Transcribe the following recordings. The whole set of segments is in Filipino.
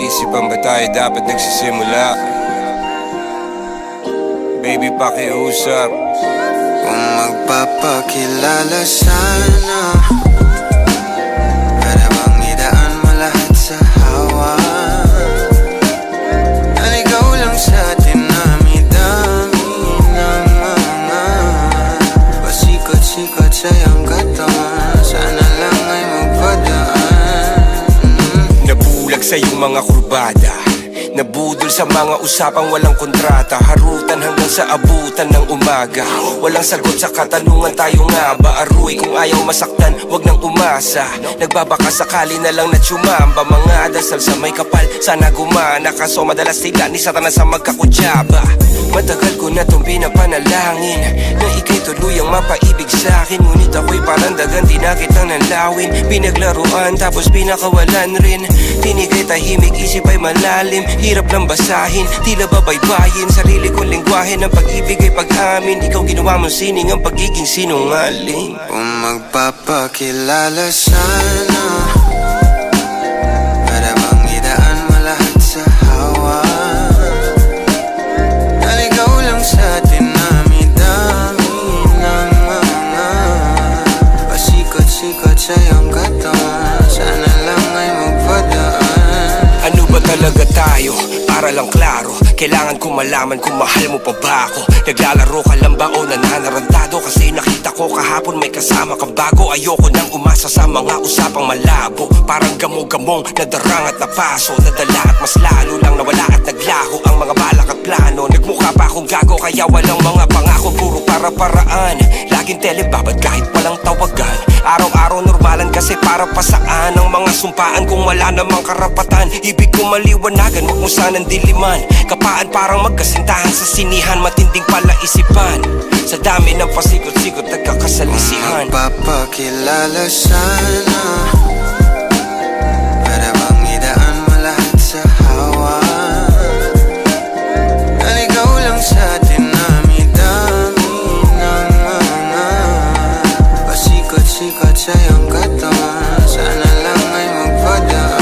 Pinag-iisipan ba tayo dapat nagsisimula? Baby, pakiusap. Kung magpapakilala sana, para bang idaan mo lahat sa hawa. Naligaw lang sa dinami-dami ng mga pasikot-sikot sa iyong katawan. Sana lang ay magpadaan. Nabulag sa iyong mga kurbada, nabudol sa mga usapang walang kontrata. Harutan hanggang sa abutan ng umaga. Walang sagot sa katanungan, tayo nga ba aruy? Kung ayaw masaktan, wag nang umasa. Nagbabaka sakali na lang na tsumamba. Mga dasal sa may kapal, sana gumana. Kaso madalas sila ni Satanas sa magkakutsaba. Matagal ko na tong pinapanalangin na ika'y tuluyang mapaibig sa'kin. Ngunit ako'y parang dagan, di na kitang nanlawin. Pinaglaruan tapos pinakawalan rin. Tinigay tahimik, isip ay malalim. Hirap lang basahin, tila babaybayin. Sarili kong lingwahe ng pag-ibig ay pag-amin. Ikaw ginawa mong sining ang pagiging sinungaling. Kung magpapakilala sana, para bang idaan mo lahat sa hawa. Naligaw lang sa dinami-dami ng mga pasikot-sikot sa iyong katawan. Sana lang ay magpadaan. Ano ba talaga tayo? Para lang klaro, kailangan ko malaman kung mahal mo pa ba ako. Naglalaro ka lang ba o nananarantado? Kasi nakita ko kahapon may kasama kang bago. Ayoko nang umasa sa mga usapang malabo. Parang gamo-gamong nadarang at napaso. Nadala at mas lalo lang nawala at naglaho ang mga balak at plano. Nagmukha pa akong gago kaya walang mga pangako. Puro para-paraan, laging telebabad kahit walang tawagan. Araw-araw normalan kasi para pa saan ang mga sumpaan kung wala namang karapatan. Ibig ko maliwanagan, wag mo sanang diliman. Kapaan parang magkasintahan sa sinihan. Matinding palaisipan sa dami ng pasikot-sikot nagkakasalisihan. Kung magpapakilala sana, para bang idaan mo lahat sa hawa. Naligaw lang sa dinami-dami ng mga pasikot-sikot sa iyong katawan. Sana lang ay magpadaan.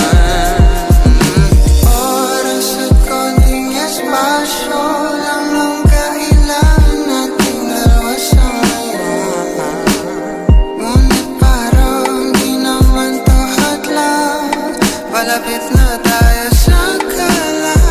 Oras at konting espasyo lang ang kailangan nating dalawa sa ngayon. Ngunit parang di naman to hadlang. Palapit na tayo sa kalagwagan.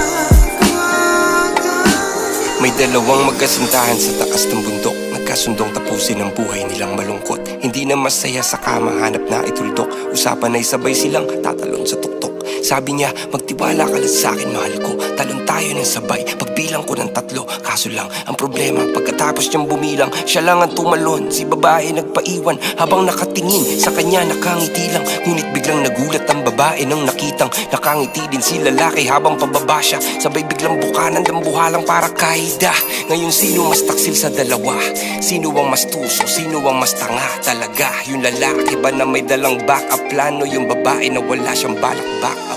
May dalawang magkasintahan sa taas ng bundok. Nagkasundong tapusin ang buhay nilang malungkot. Hindi na masaya sa kama, hanap na ituldok. Usapan ay sabay silang tatalon sa tuktok. Sabi niya, magtiwala ka lang sa'kin, mahal ko. Talon tayo ng sabay, pagbilang ko ng 3. Kaso lang, ang problema, pagkatapos niyang bumilang, siya lang ang tumalon. Si babae nagpaiwan, habang nakatingin sa kanya nakangiti lang. Ngunit biglang nagulat ang babae nang nakitang nakangiti din si lalaki habang pababa siya. Sabay biglang bukanan ng buhalang para kaida. Ngayon sino mas taksil sa dalawa? Sino ang mas tuso? Sino ang mas tanga talaga? Yung lalaki ba na may dalang back up plano? Yung babae na wala siyang balak back up?